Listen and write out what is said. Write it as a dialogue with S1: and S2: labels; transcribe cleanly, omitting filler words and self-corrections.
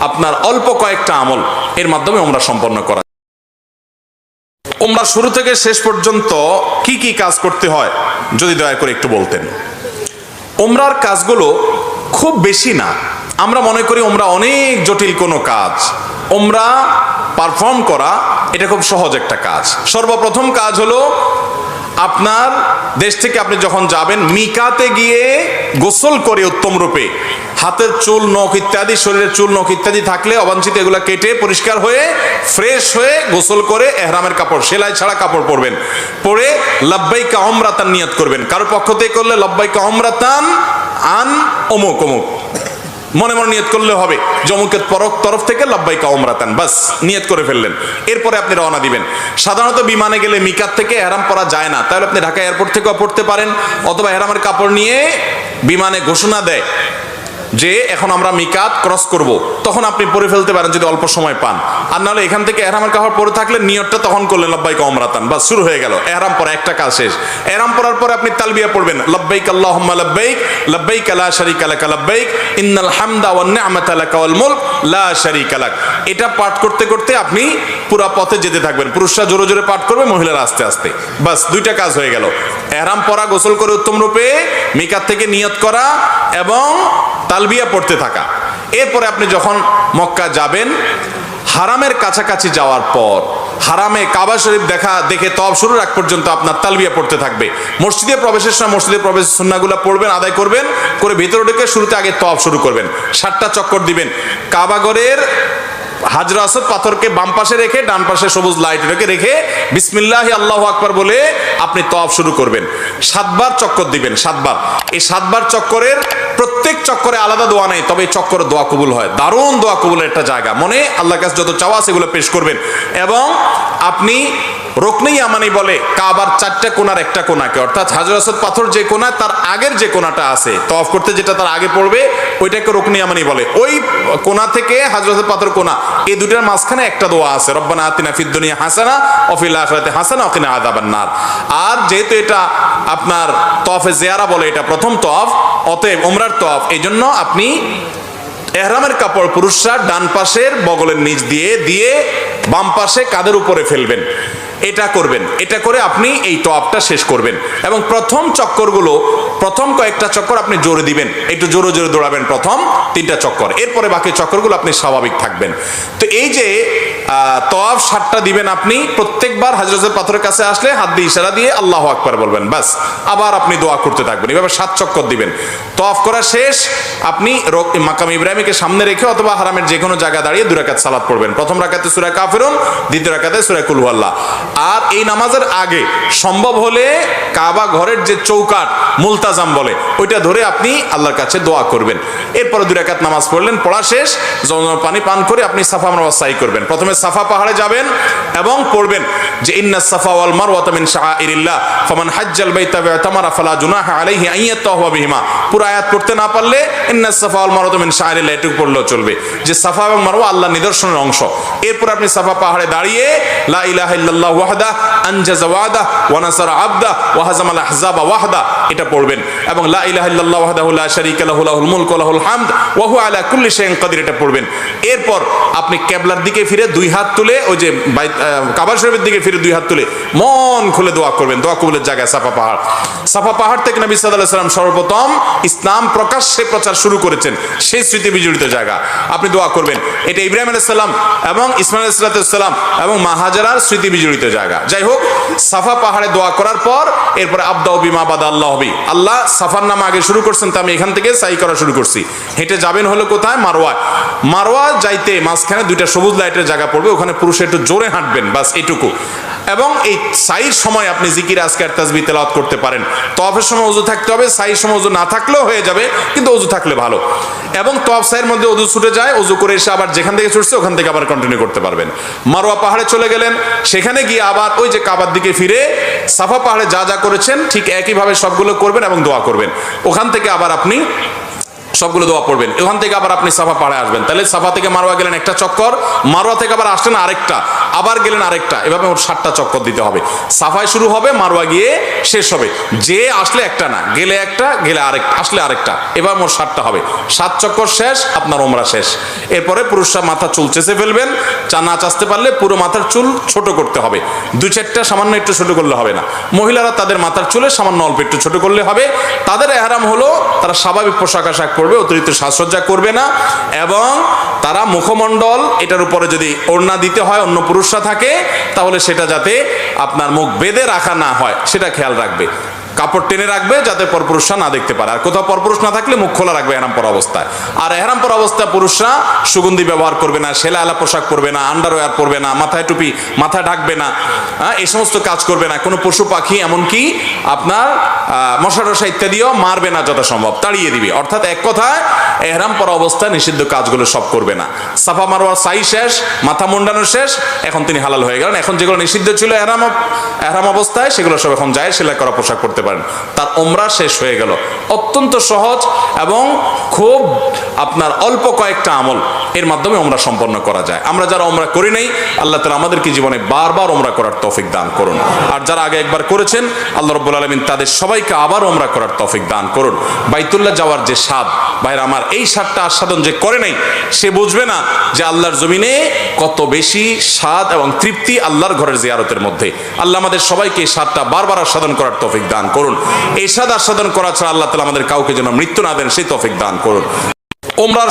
S1: আপনার অল্প কয়েকটা আমল এর মাধ্যমে উমরা সম্পন্ন করা। উমরা শুরু থেকে শেষ পর্যন্ত কি কি কাজ করতে হয় যদি দয়া করে একটু বলতেন। উমরার কাজগুলো খুব বেশি না, আমরা মনে করি উমরা অনেক জটিল কোনো কাজ। উমরা পারফর্ম করা এটা খুব সহজ একটা কাজ। সর্বপ্রথম কাজ হলো আপনার দেশ থেকে আপনি যখন যাবেন মিকাতে গিয়ে গোসল করে উত্তম রূপে হাতের চুল নখ ইত্যাদি, শরীরের চুল নখ ইত্যাদি থাকলে অবাঞ্ছিত এগুলো কেটে পরিষ্কার হয়ে ফ্রেশ হয়ে গোসল করে এহরামের কাপড়, সেলাই ছাড়া কাপড় পরবেন, পরে লাব্বাইকা উমরাতান নিয়ত করবেন। কারোর পক্ষ থেকে করলে লাব্বাইকা উমরাতান আন অমুক অমুক মনে মনে নিয়ত করলে হবে, জমুকের তরফ থেকে লাব্বাইকা উমরাতান, বাস নিয়ত করে ফেললেন। এরপরে আপনি রওনা দিবেন। সাধারণত বিমানে গেলে মিকাত থেকে এহরাম পরা যায় না, তাহলে আপনি ঢাকা এয়ারপোর্ট থেকেও পড়তে পারেন, অথবা এহরামের কাপড় নিয়ে বিমানে ঘোষণা দেয় যে এখন আমরা মিকাত ক্রস করব, তখন আপনি পরে ফেলতে পারেন যদি অল্প সময় পান। আর নাহলে এখান থেকে এহরামের কাপড় পরে থাকলে নিয়তটা তখন করলেন লাব্বাইকা উমরাতান, বাস শুরু হয়ে গেল এহরাম পরা, একটা কাজ শেষ। এহরাম পরার পরে আপনি তালবিয়া পড়বেন, লাব্বাইক আল্লাহুম্মা লাব্বাইক লাব্বাইক লা শারীকা লাক লাব্বাইক ইন্নাল হামদা ওয়ান নি'মাতা লাকা ওয়াল মুলক লা শারীকা লাক। এটা পাঠ করতে করতে আপনি পুরো পথে যেতে থাকবেন। পুরুষরা জোরে জোরে পাঠ করবে, মহিলারা আস্তে আস্তে, বাস দুইটা কাজ হয়ে গেল। এহরাম পরা, গোসল করে উত্তম রূপে মিকাত থেকে নিয়ত করা এবং তালবিয়া পড়তে থাকা। এরপরে আপনি যখন মক্কা যাবেন, হারামের কাছাকাছি যাওয়ার পর হারামে কাবা শরীফ দেখে তওয়াফ শুরুর আগ পর্যন্ত আপনার তালবিয়া পড়তে থাকবে। মসজিদে প্রবেশের সময় মসজিদে প্রবেশের সুন্নাহগুলো পড়বেন, আদায় করবেন, করে ভিতরে ঢুকে শুরুতে আগে তওয়াফ শুরু করবেন। 7টা চক্কর দিবেন। কাবা ঘরের হাজর আসদ পাথরকে বাম পাশে রেখে ডান পাশে সবুজ লাইট রেখে বিসমিল্লাহ আল্লাহু আকবার বলে আপনি তওয়াফ শুরু করবেন। 7বার চক্কর দিবেন, 7বার। এই 7বার চক্করের প্রত্যেক চক্করে আলাদা দোয়া নেই, তবে এই চক্করে দোয়া কবুল হয়। দারুণ দোয়া কবুলের একটা জায়গা। মনে আল্লাহর কাছে যত চাওয়া সেগুলো পেশ করবেন। এবং আপনি রুকনে ইয়ামানি বলে কাবার 4টা কোণার একটা কোণাকে, অর্থাৎ হাজর আসদ পাথর যে কোণা তার আগের যে কোণাটা আছে তওয়াফ করতে যেটা তার আগে পড়বে ওইটাকে রুকনে ইয়ামানি বলে। ওই কোণা থেকে হাজর আসদ পাথর কোণা, এই দুটার মাঝখানে একটা দোয়া আছে, রব্বানা আতিনা ফিদ দুনিয়া হাসানা ওয়া ফিল আখিরাতি হাসানা ওয়া কিনা আযাবান নার। আর যেহেতু এটা আপনার তওয়াফে জিয়ারা বলে, এটা প্রথম তওয়াফ, অতএব উমরার তওয়াফ, এইজন্য আপনি এহরামের কাপড় পুরুষরা ডান পাশের বগলের নিচ দিয়ে বাম পাশে কাঁধের উপরে ফেলবেন। এটা করবেন। এটা করে আপনি এই তওয়াফটা শেষ করবেন। এবং প্রথম চক্করগুলো, প্রথম কয়েকটা চক্কর আপনি জোরে দিবেন, একটু জোরে জোরে দৌড়াবেন প্রথম 3টা চক্কর। এরপরে বাকি চক্করগুলো আপনি স্বাভাবিক থাকবেন। তো এই যে তওয়াফ 7টা দিবেন আপনি, প্রত্যেকবার হাজরতের পাথরের কাছে আসলে হাত দিয়ে ইশারা দিয়ে আল্লাহু আকবার বলবেন, বাস। আবার আপনি দোয়া করতে থাকবেন। এভাবে 7 চক্কর দিবেন। তওয়াফ করা শেষ, আপনি মাকাম ইব্রাহিমকে সামনে রেখে অথবা হারামের যে কোনো জায়গায় দাঁড়িয়ে 2 রাকাত সালাত পড়বেন। প্রথম রাকাতে সূরা কাফিরুন, দ্বিতীয় রাকাতে সূরা কুল হুয়াল্লাহ। আর এই নামাজের আগে সম্ভব হলে কাবা ঘরের যে চৌকাট মুলতাজাম বলে ওইটা ধরে আপনি আল্লাহর কাছে দোয়া করবেন। এরপরে 2 রাকাত নামাজ পড়লেন, পড়া শেষ, জমজম পানি পান করে আপনি সাফা মারওয়া সাই করবেন। প্রথমে সাফা পাহাড়ে যাবেন এবং পড়বেন যে ইন্নাস সাফা ওয়াল মারওয়াতা মিন শাআইরিল্লাহ ফামান হাজ্জাল বাইতা ওয়া তামারা ফালা জুনাহা আলাইহি আন ইয়াতাওয়াফা বিহিমা। পুরো আয়াত পড়তে না পারলে ইন্নাস সাফা ওয়াল মারওয়াতা মিন শাআইরিল্লাহ এটুকু পড়লেও চলবে, যে সাফা এবং মারওয়া আল্লাহর নিদর্শনের অংশ। এরপর আপনি সাফা পাহাড়ে দাঁড়িয়ে লা ইলাহা ইল্লাল্লাহু ওয়াহদা আনজাযা ওয়াদা ওয়া নাসারা আবদা ওয়া হাজামাল আহজাবা ওয়াহদা এটা পড়বেন। এবং লা ইলাহা ইল্লাল্লাহু ওয়াহদাহু লা শারীকা লাহু লাহুল মুলকু ওয়া লাহুল হামদ ওয়া হুয়া আলা কুল্লি শাইইন কাদির এটা পড়বেন। এরপর আপনি কিবলার দিকে ফিরে 2 হাত তুলে, ওই যে কাবা শরীফের দিকে ফিরে 2 হাত তুলে মন খুলে দোয়া করবেন। দোয়া কবুলের জায়গা সাফা পাহাড়। সাফা পাহাড় থেকে নবী সাল্লাল্লাহু আলাইহি ওয়াসাল্লাম সর্বপ্রথম ইসলাম প্রকাশ্যে প্রচার শুরু করেছেন, সেই স্মৃতি বিজড়িত জায়গা। আপনি দোয়া করবেন। এটা ইব্রাহিম আলাইহিস সালাম এবং ইসমাঈল আলাইহিস সালাম এবং মা হাজারার স্মৃতি বিজড়িত জায়গা। যাই হোক, সাফা পাহাড়ে দোয়া করার পর এরপরে আবদাউ বিমা বাদা আল্লাহ বি, আল্লাহ সাফার নাম আগে শুরু করছেন, তো আমি এখান থেকে সাই করা শুরু করছি। হেঁটে যাবেন হলো কোথায়? মারওয়া। মারওয়া যাইতে মাঝখানে 2টা সবুজ লাইটের জায়গা পড়বে, ওখানে পুরুষে একটু জোরে হাঁটবেন, বাস এটুকু। এবং এই সাইর সময় আপনি জিকির আজকার তাসবিহ তেলাওয়াত করতে পারেন। তওয়াফের সময় ওযু থাকতে হবে, সাইর সময় ওযু না থাকলেও হয়ে যাবে, কিন্তু ওযু থাকলে ভালো। এবং তওয়াফ সাইয়ের মধ্যে ওযু ছুটে যায়, ওযু করে এসে আবার যেখান থেকে ছুটছে ওখান থেকে আবার কন্টিনিউ করতে পারবেন। মারওয়া পাহাড়ে চলে গেলেন, সেখানে গিয়ে আবার ওই যে কাবার দিকে ফিরে সাফা পাহাড়ে যা যা করেছেন ঠিক একইভাবে সবগুলো করবেন এবং দোয়া করবেন। ওখান থেকে আবার আপনি সবগুলো দোয়া পড়বেন। ওখান থেকে আবার আপনি সাফা পাহাড়ে আসবেন। তাহলে সাফা থেকে মারওয়া গেলেন একটা চক্কর, মারওয়া থেকে আবার আসলেন আরেকটা, আবার গেলেন আরেকটা, এভাবে মোট 7টা চক্কর দিতে হবে। সাফায় শুরু হবে, মারওয়া গিয়ে শেষ হবে। যে আসলে একটা না, গেলে একটা, গেলে আরেকটা, আসলে আরেকটা, এবার মোট 7টা হবে। 7 চক্কর শেষ, আপনার উমরা শেষ। এরপরে পুরুষরা মাথা চুল চেঁচে ফেলবেন, না চাচতে পারলে পুরো মাথার চুল ছোট করতে হবে, 2-4টা সামান্য একটু ছোট করলে হবে না। মহিলারা তাদের মাথার চুলে সামান্য অল্প একটু ছোট করলে হবে। তাদের ইহরাম হলো তারা স্বাভাবিক পোশাক আশাক পরবে, অতিরিক্ত সাজসজ্জা করবে না, এবং তারা মুখমণ্ডল এটার উপরে যদি ওড়না দিতে হয় অন্য পুরুষরা থাকে তাহলে সেটা যাতে আপনার মুখ বেঁধে রাখা না হয় সেটা খেয়াল রাখবে, কাপড় টেনে রাখবে যাতে পরপুরুষরা না দেখতে পারে। আর কোথাও পরপুরুষ না থাকলে মুখ খোলা রাখবে এহরাম পরা অবস্থায়। আর এহরাম পরা অবস্থায় পুরুষরা সুগন্ধি ব্যবহার করবে না, সেলাইলা পোশাক পরবে না, আন্ডারওয়্যার পরবে না, মাথায় টুপি মাথা ঢাকবে না, এই সমস্ত কাজ করবে না। কোনো পশু পাখি এমনকি আপনার মশা টশা ইত্যাদিও মারবে না, যথাসম্ভব তাড়িয়ে দিবে। অর্থাৎ এক কথায় এহরাম পরা অবস্থায় নিষিদ্ধ কাজগুলো সব করবে না। সাফা মারওয়ার সাই শেষ, মাথা মুন্ডানো শেষ, এখন তিনি হালাল হয়ে গেলেন। এখন যেগুলো নিষিদ্ধ ছিল এহরাম অবস্থায় সেগুলো সব এখন যায়, সেলাই করা পোশাক পরতে পারেন। তার ওমরা শেষ হয়ে গেল। অত্যন্ত সহজ এবং খুব আপনার অল্প কয়েকটা আমল এর মাধ্যমে ওমরা সম্পন্ন করা যায়। আমরা যারা ওমরা করি নাই, আল্লাহ তাআলা আমাদেরকে জীবনে বারবার ওমরা করার তৌফিক দান করুন। আর যারা আগে একবার করেছেন, আল্লাহ রাব্বুল আলামিন তাদের সবাইকে আবার ওমরা করার তৌফিক দান করুন। বাইতুল্লাহ যাওয়ার যে স্বাদ, ভাইরা আমার, এই স্বাদটা আস্বাদন যে করে নাই সে বুঝবে না যে আল্লাহর জমিনে কত বেশি স্বাদ এবং তৃপ্তি আল্লাহর ঘরের জিয়ারতের মধ্যে। আল্লাহ আমাদের সবাইকে এই স্বাদটা বারবার আস্বাদন করার তৌফিক দান করুন। এই স্বাদ আস্বাদন করা ছাড়া আল্লাহ তাআলা আমাদের কাউকে যেন মৃত্যু না দেন সেই তৌফিক দান করুন। ওমরার